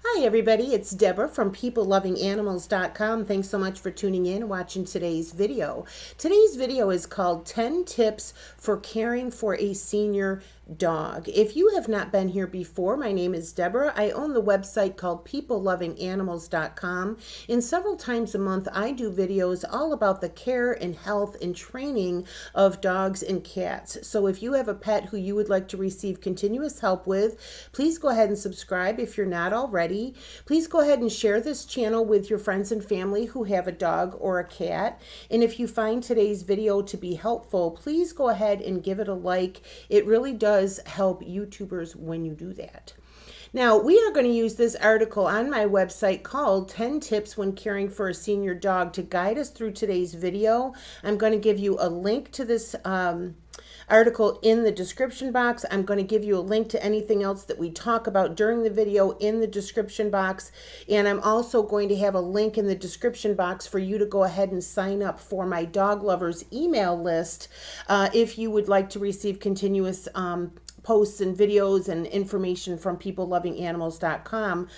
Hi everybody, it's Deborah from PeopleLovingAnimals.com. Thanks so much for tuning in and watching today's video. Today's video is called 10 Tips for Caring for a Senior Dog. If you have not been here before, my name is Deborah. I own the website called PeopleLovingAnimals.com, and several times a month I do videos all about the care and health and training of dogs and cats. So if you have a pet who you would like to receive continuous help with, please go ahead and subscribe if you're not already. Please go ahead and share this channel with your friends and family who have a dog or a cat. And if you find today's video to be helpful, please go ahead and give it a like. It really does help YouTubers when you do that. Now, we are going to use this article on my website called 10 Tips When Caring for a Senior Dog to guide us through today's video. I'm going to give you a link to this article in the description box. I'm going to give you a link to anything else that we talk about during the video in the description box. And I'm also going to have a link in the description box for you to go ahead and sign up for my Dog Lovers email list if you would like to receive continuous posts and videos and information from PeopleLovingAnimals.com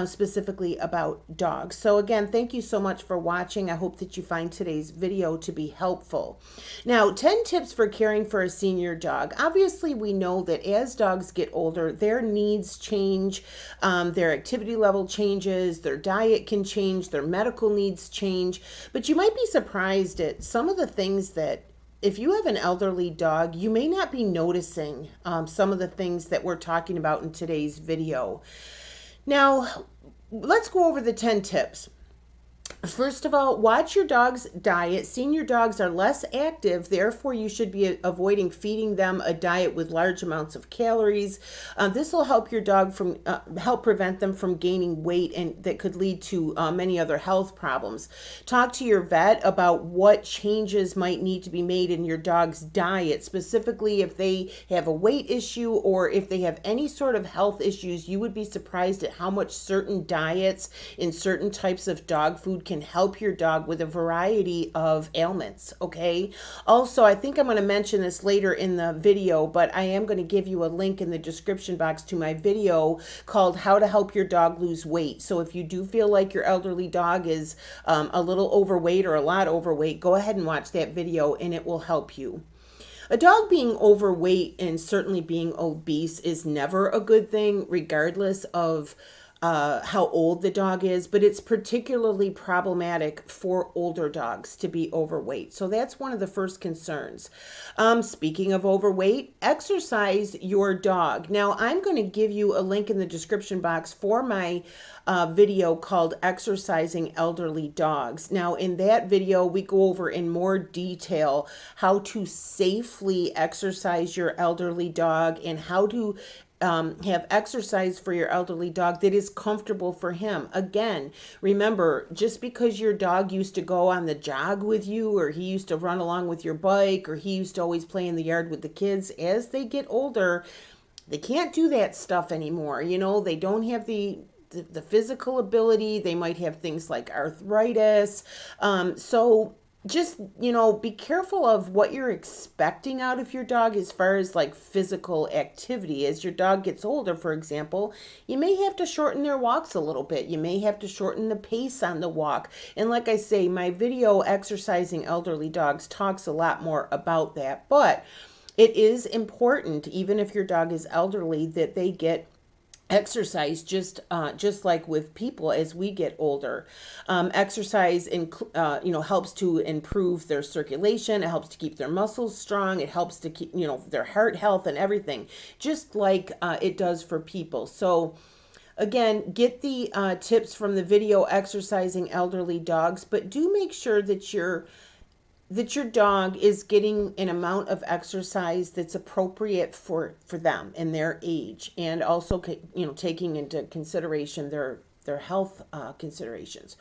specifically about dogs. So again, thank you so much for watching. I hope that you find today's video to be helpful. Now, 10 tips for caring for a senior dog. Obviously, we know that as dogs get older, their needs change, their activity level changes, their diet can change, their medical needs change, but you might be surprised at some of the things that if you have an elderly dog, you may not be noticing some of the things that we're talking about in today's video. Now, let's go over the 10 tips. First of all, watch your dog's diet. Senior dogs are less active, therefore you should be avoiding feeding them a diet with large amounts of calories. This will help your dog from help prevent them from gaining weight, and that could lead to many other health problems. Talk to your vet about what changes might need to be made in your dog's diet, specifically if they have a weight issue or if they have any sort of health issues. You would be surprised at how much certain diets and certain types of dog food can help your dog with a variety of ailments, okay? Also, I think I'm going to mention this later in the video, but I am going to give you a link in the description box to my video called How to Help Your Dog Lose Weight. So if you do feel like your elderly dog is a little overweight or a lot overweight, go ahead and watch that video and it will help you. A dog being overweight and certainly being obese is never a good thing, regardless of how old the dog is, but it's particularly problematic for older dogs to be overweight. So that's one of the first concerns. Speaking of overweight, exercise your dog. Now, I'm going to give you a link in the description box for my video called Exercising Elderly Dogs. Now, in that video, we go over in more detail how to safely exercise your elderly dog and how to have exercise for your elderly dog that is comfortable for him. Again, remember, just because your dog used to go on the jog with you, or he used to run along with your bike, or he used to always play in the yard with the kids, as they get older, they can't do that stuff anymore. You know, they don't have the physical ability. They might have things like arthritis. So just, be careful of what you're expecting out of your dog as far as like physical activity. As your dog gets older, for example, you may have to shorten their walks a little bit. You may have to shorten the pace on the walk. And like I say, my video Exercising Elderly Dogs talks a lot more about that. But it is important, even if your dog is elderly, that they get exercise just like with people as we get older. Exercise helps to improve their circulation. It helps to keep their muscles strong. It helps to keep their heart health and everything, just like it does for people. So again, get the tips from the video Exercising Elderly Dogs, but do make sure that your dog is getting an amount of exercise that's appropriate for them and their age, and also taking into consideration their health considerations.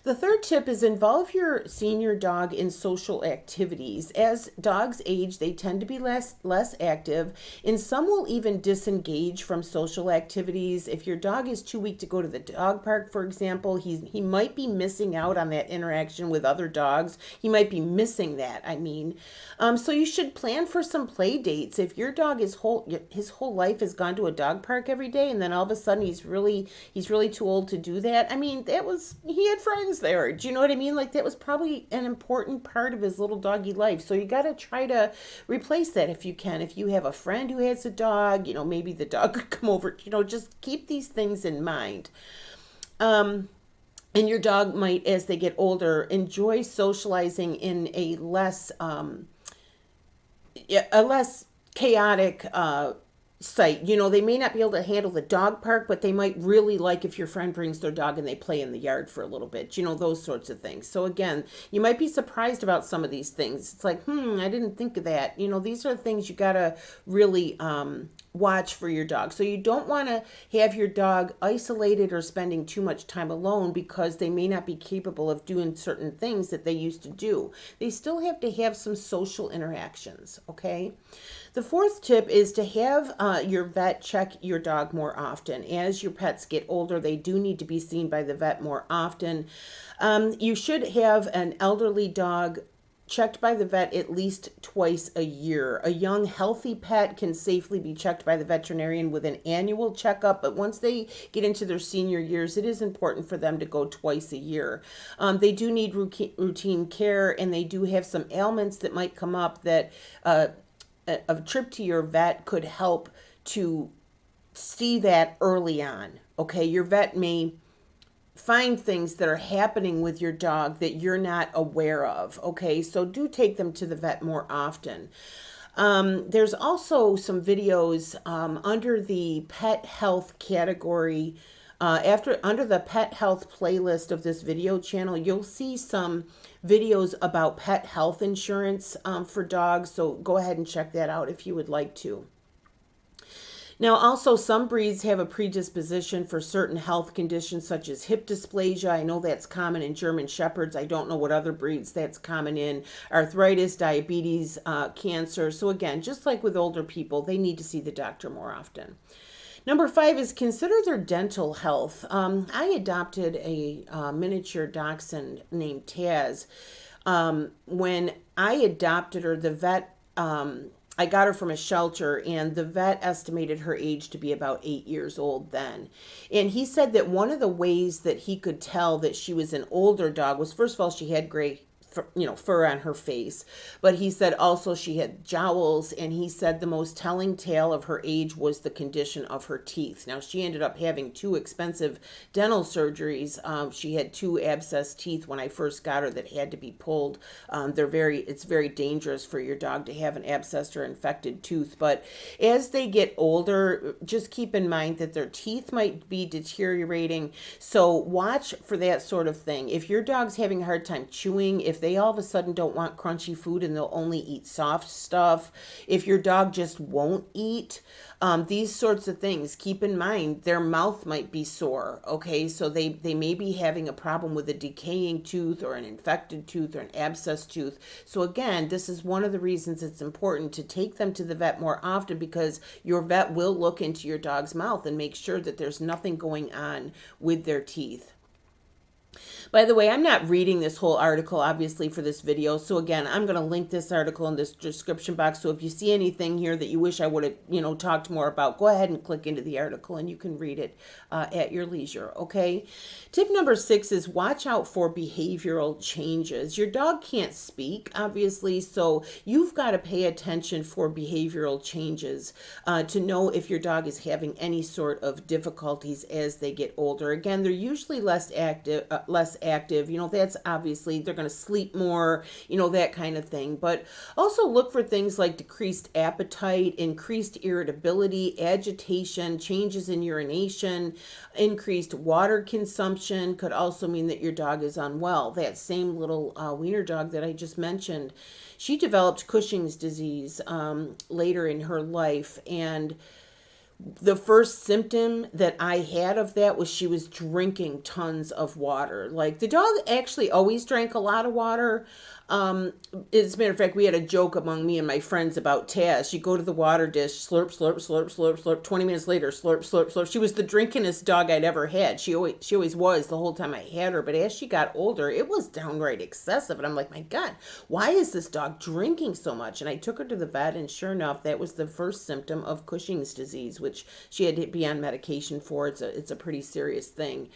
The third tip is involve your senior dog in social activities. As dogs age, they tend to be less active, and some will even disengage from social activities. If your dog is too weak to go to the dog park, for example, he might be missing out on that interaction with other dogs. He might be missing that, I mean. So you should plan for some play dates. If your dog his whole life has gone to a dog park every day, and then all of a sudden he's really too old to do that. I mean, he had friends there. Do you know what I mean? Like, that was probably an important part of his little doggy life. So you got to try to replace that if you can. If you have a friend who has a dog, maybe the dog could come over. Just keep these things in mind. And your dog might, as they get older, enjoy socializing in a less chaotic site. They may not be able to handle the dog park, but they might really like if your friend brings their dog and they play in the yard for a little bit, those sorts of things. So again, you might be surprised about some of these things. It's like, I didn't think of that. These are things you got to really watch for your dog. So you don't want to have your dog isolated or spending too much time alone because they may not be capable of doing certain things that they used to do. They still have to have some social interactions, okay? The fourth tip is to have your vet check your dog more often. As your pets get older, they do need to be seen by the vet more often. You should have an elderly dog checked by the vet at least twice a year. A young, healthy pet can safely be checked by the veterinarian with an annual checkup, but once they get into their senior years, it is important for them to go twice a year. They do need routine care, and they do have some ailments that might come up that a trip to your vet could help to see that early on. Okay, your vet may find things that are happening with your dog that you're not aware of. Okay, so do take them to the vet more often. There's also some videos under the pet health category. Under the pet health playlist of this video channel, you'll see some videos about pet health insurance for dogs. So go ahead and check that out if you would like to. Now, also, some breeds have a predisposition for certain health conditions such as hip dysplasia. I know that's common in German Shepherds. I don't know what other breeds that's common in. Arthritis, diabetes, cancer. So again, just like with older people, they need to see the doctor more often. Number 5 is consider their dental health. I adopted a miniature dachshund named Taz. When I adopted her, the vet, I got her from a shelter, and the vet estimated her age to be about 8 years old then. And he said that one of the ways that he could tell that she was an older dog was, first of all, she had gray fur on her face, but he said also she had jowls, and he said the most telling tale of her age was the condition of her teeth. Now, she ended up having 2 expensive dental surgeries. She had 2 abscessed teeth when I first got her that had to be pulled. It's very dangerous for your dog to have an abscessed or infected tooth, but as they get older, just keep in mind that their teeth might be deteriorating, so watch for that sort of thing. If your dog's having a hard time chewing, if they all of a sudden don't want crunchy food and they'll only eat soft stuff, if your dog just won't eat, these sorts of things, keep in mind their mouth might be sore. Okay, so they may be having a problem with a decaying tooth or an infected tooth or an abscessed tooth. So again, this is one of the reasons it's important to take them to the vet more often, because your vet will look into your dog's mouth and make sure that there's nothing going on with their teeth. By the way, I'm not reading this whole article, obviously, for this video. So again, I'm going to link this article in this description box. So if you see anything here that you wish I would have, talked more about, go ahead and click into the article and you can read it at your leisure, okay? Tip number 6 is watch out for behavioral changes. Your dog can't speak, obviously, so you've got to pay attention for behavioral changes to know if your dog is having any sort of difficulties as they get older. Again, they're usually less active. That's obviously they're going to sleep more, that kind of thing. But also look for things like decreased appetite, increased irritability, agitation, changes in urination, increased water consumption could also mean that your dog is unwell. That same little wiener dog that I just mentioned, she developed Cushing's disease later in her life, and The first symptom that I had of that was she was drinking tons of water. Like the dog actually always drank a lot of water. Um, as a matter of fact, we had a joke among me and my friends about Taz. She'd go to the water dish, slurp, slurp, slurp, slurp, slurp. 20 minutes later, slurp, slurp, slurp. She was the drinkingest dog I'd ever had. She always was the whole time I had her. But as she got older, it was downright excessive. And I'm like, my God, why is this dog drinking so much? And I took her to the vet, and sure enough, that was the first symptom of Cushing's disease, which she had to be on medication for. It's a pretty serious thing.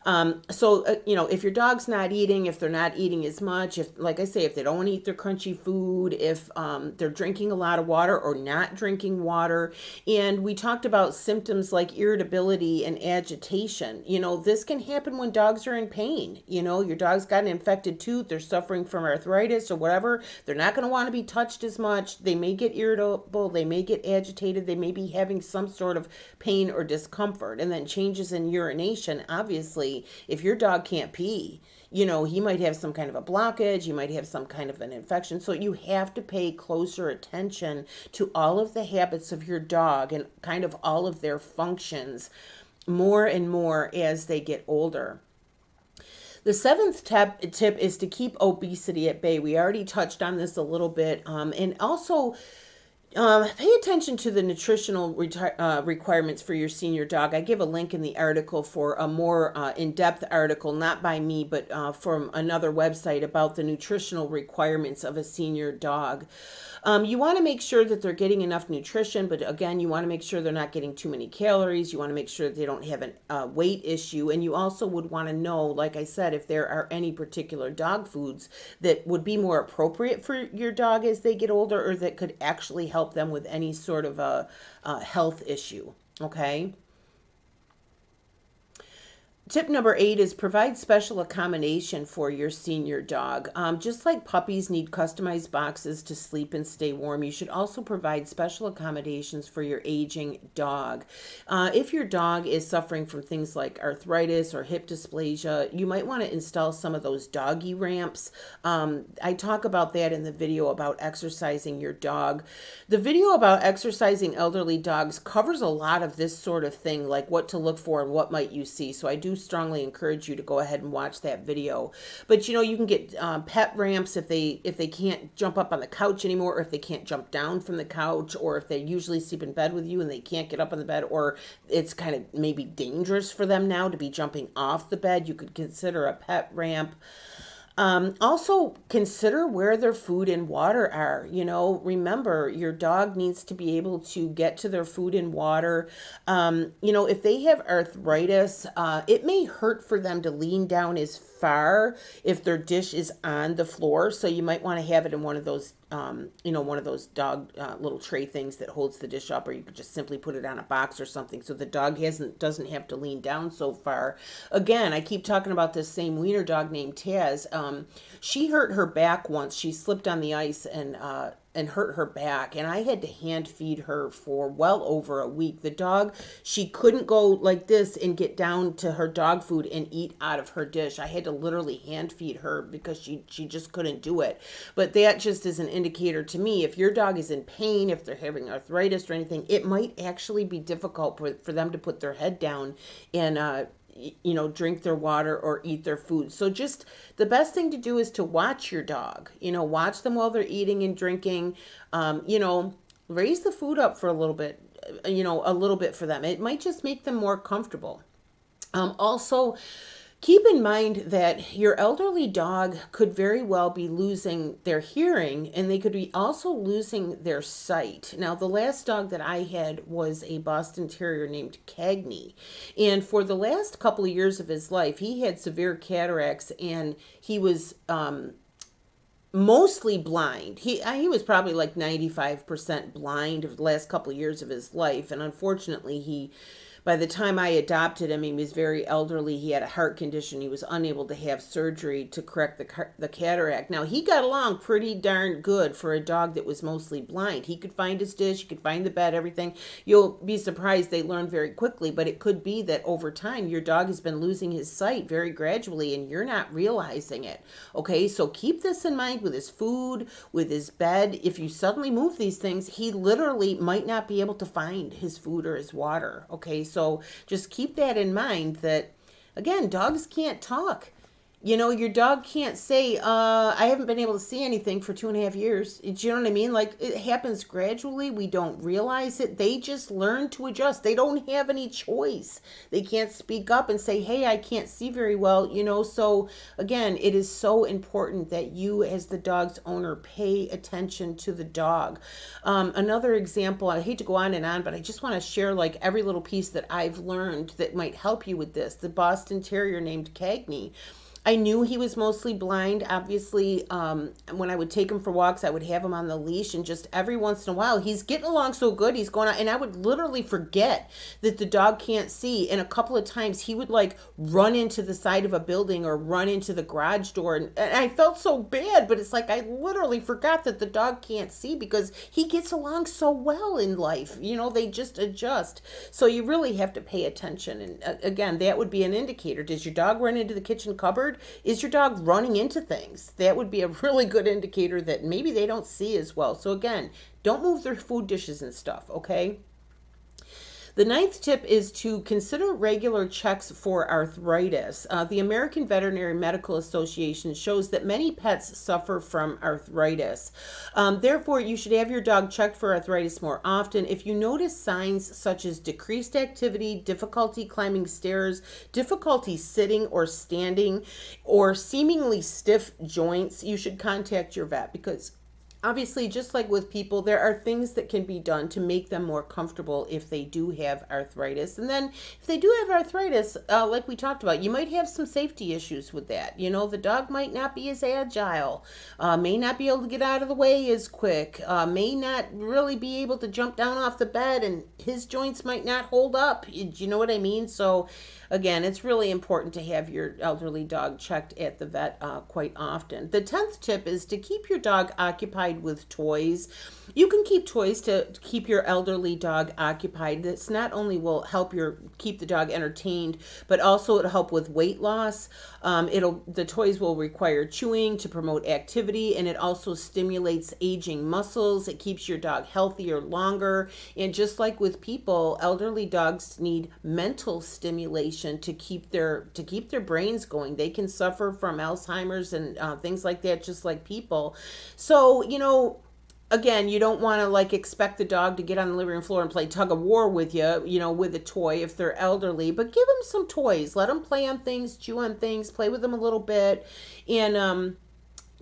If your dog's not eating, if they're not eating as much, if, like I say, if they don't want to eat their crunchy food, if they're drinking a lot of water or not drinking water, and we talked about symptoms like irritability and agitation, this can happen when dogs are in pain. Your dog's got an infected tooth, they're suffering from arthritis or whatever, they're not going to want to be touched as much, they may get irritable, they may get agitated, they may be having some sort of pain or discomfort, and then changes in urination, obviously if your dog can't pee, he might have some kind of a blockage, he might have some kind of an infection. So you have to pay closer attention to all of the habits of your dog and kind of all of their functions more and more as they get older. The seventh tip is to keep obesity at bay. We already touched on this a little bit. And also, pay attention to the nutritional requirements for your senior dog. I give a link in the article for a more in-depth article, not by me, but from another website about the nutritional requirements of a senior dog. You want to make sure that they're getting enough nutrition, but again, you want to make sure they're not getting too many calories. You want to make sure that they don't have a weight issue. And you also would want to know, like I said, if there are any particular dog foods that would be more appropriate for your dog as they get older, or that could actually help them with any sort of a health issue. Okay. Tip number 8 is provide special accommodation for your senior dog. Just like puppies need customized boxes to sleep and stay warm, you should also provide special accommodations for your aging dog. If your dog is suffering from things like arthritis or hip dysplasia, you might want to install some of those doggy ramps. I talk about that in the video about exercising your dog. The video about exercising elderly dogs covers a lot of this sort of thing, like what to look for and what might you see. So I do strongly encourage you to go ahead and watch that video. But you can get pet ramps if they can't jump up on the couch anymore, or if they can't jump down from the couch, or if they usually sleep in bed with you and they can't get up on the bed, or it's kind of maybe dangerous for them now to be jumping off the bed. You could consider a pet ramp. Also consider where their food and water are. Remember, your dog needs to be able to get to their food and water. If they have arthritis, it may hurt for them to lean down as far if their dish is on the floor. So you might want to have it in one of those one of those dog little tray things that holds the dish up, or you could just simply put it on a box or something so the dog doesn't have to lean down so far. Again, I keep talking about this same wiener dog named Taz. She hurt her back once. She slipped on the ice and hurt her back, and I had to hand feed her for well over a week. The dog, she couldn't go like this and get down to her dog food and eat out of her dish. I had to literally hand feed her because she just couldn't do it. But that just is an indicator to me, if your dog is in pain, if they're having arthritis or anything, it might actually be difficult for them to put their head down and drink their water or eat their food. So just the best thing to do is to watch your dog, watch them while they're eating and drinking, raise the food up for a little bit, a little bit for them. It might just make them more comfortable. Also, keep in mind that your elderly dog could very well be losing their hearing, and they could be also losing their sight. Now, the last dog that I had was a Boston Terrier named Cagney. And for the last couple of years of his life, he had severe cataracts, and he was mostly blind. He was probably like 95% blind for the last couple of years of his life. And unfortunately, he by the time I adopted him, he was very elderly. He had a heart condition. He was unable to have surgery to correct the cataract. Now, he got along pretty darn good for a dog that was mostly blind. He could find his dish, he could find the bed, everything. You'll be surprised they learn very quickly, but it could be that over time your dog has been losing his sight very gradually and you're not realizing it. Okay, so keep this in mind with his food, with his bed. If you suddenly move these things, he literally might not be able to find his food or his water. Okay, so just keep that in mind that, again, dogs can't talk. You know, your dog can't say, I haven't been able to see anything for 2.5 years. Do you know what I mean? Like, it happens gradually. We don't realize it. They just learn to adjust. They don't have any choice. They can't speak up and say, hey, I can't see very well, you know. So, again, it is so important that you, as the dog's owner, pay attention to the dog. Another example, I hate to go on, but I just want to share, like, every little piece that I've learned that might help you with this. The Boston Terrier named Cagney. I knew he was mostly blind. Obviously, when I would take him for walks, I would have him on the leash, and just every once in a while, he's getting along so good, he's going out, and I would literally forget that the dog can't see. And a couple of times, he would like run into the side of a building or run into the garage door, and I felt so bad, but it's like I literally forgot that the dog can't see because he gets along so well in life. You know, they just adjust. So you really have to pay attention. And again, that would be an indicator. Does your dog run into the kitchen cupboard? Is your dog running into things? That would be a really good indicator that maybe they don't see as well. So again, don't move their food dishes and stuff, okay? The 9th tip is to consider regular checks for arthritis. The American Veterinary Medical Association shows that many pets suffer from arthritis. Therefore, you should have your dog checked for arthritis more often. If you notice signs such as decreased activity, difficulty climbing stairs, difficulty sitting or standing, or seemingly stiff joints, you should contact your vet, because obviously, just like with people, there are things that can be done to make them more comfortable if they do have arthritis. And then if they do have arthritis, like we talked about, you might have some safety issues with that. You know, the dog might not be as agile, may not be able to get out of the way as quick, may not really be able to jump down off the bed, and his joints might not hold up. You know what I mean? So again, it's really important to have your elderly dog checked at the vet quite often. The 10th tip is to keep your dog occupied with toys. You can keep toys to keep your elderly dog occupied. This not only will help keep the dog entertained, but also it'll help with weight loss. The toys will require chewing to promote activity, and it also stimulates aging muscles. It keeps your dog healthier longer. And just like with people, elderly dogs need mental stimulation to keep their brains going. They can suffer from Alzheimer's and things like that, just like people. So, you know, again, you don't want to like expect the dog to get on the living room floor and play tug of war with you, you know, with a toy if they're elderly, but give them some toys. Let them play on things, chew on things, play with them a little bit, and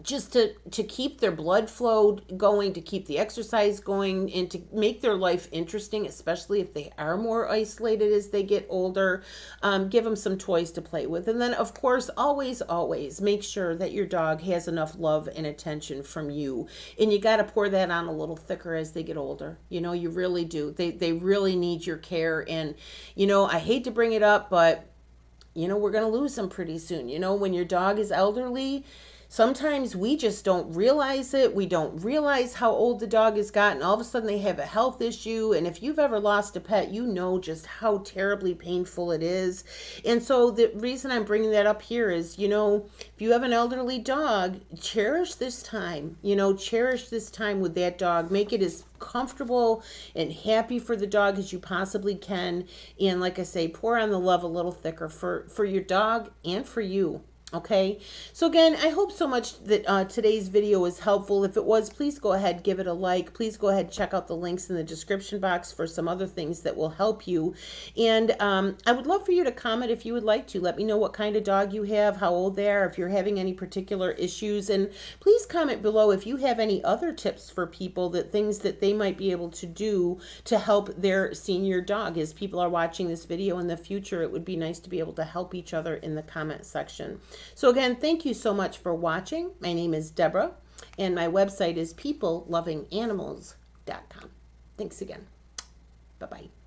just to keep their blood flow going, to keep the exercise going, and to make their life interesting, especially if they are more isolated as they get older. Give them some toys to play with. And then, of course, always make sure that your dog has enough love and attention from you. And you got to pour that on a little thicker as they get older. You know, you really do. They really need your care. And, you know, I hate to bring it up, but, you know, we're going to lose them pretty soon. You know, when your dog is elderly, sometimes we just don't realize it. We don't realize how old the dog has gotten. All of a sudden they have a health issue. And if you've ever lost a pet, you know just how terribly painful it is. And so the reason I'm bringing that up here is, you know, if you have an elderly dog, cherish this time. You know, cherish this time with that dog. Make it as comfortable and happy for the dog as you possibly can. And like I say, pour on the love a little thicker for your dog and for you. Okay, so again, I hope so much that today's video was helpful. If it was, please go ahead, give it a like. Please go ahead, check out the links in the description box for some other things that will help you. And I would love for you to comment if you would like to. Let me know what kind of dog you have, how old they are, if you're having any particular issues. And please comment below if you have any other tips for people, things that they might be able to do to help their senior dog. As people are watching this video in the future, it would be nice to be able to help each other in the comment section. So again, thank you so much for watching. My name is Deborah, and my website is peoplelovinganimals.com. Thanks again. Bye-bye.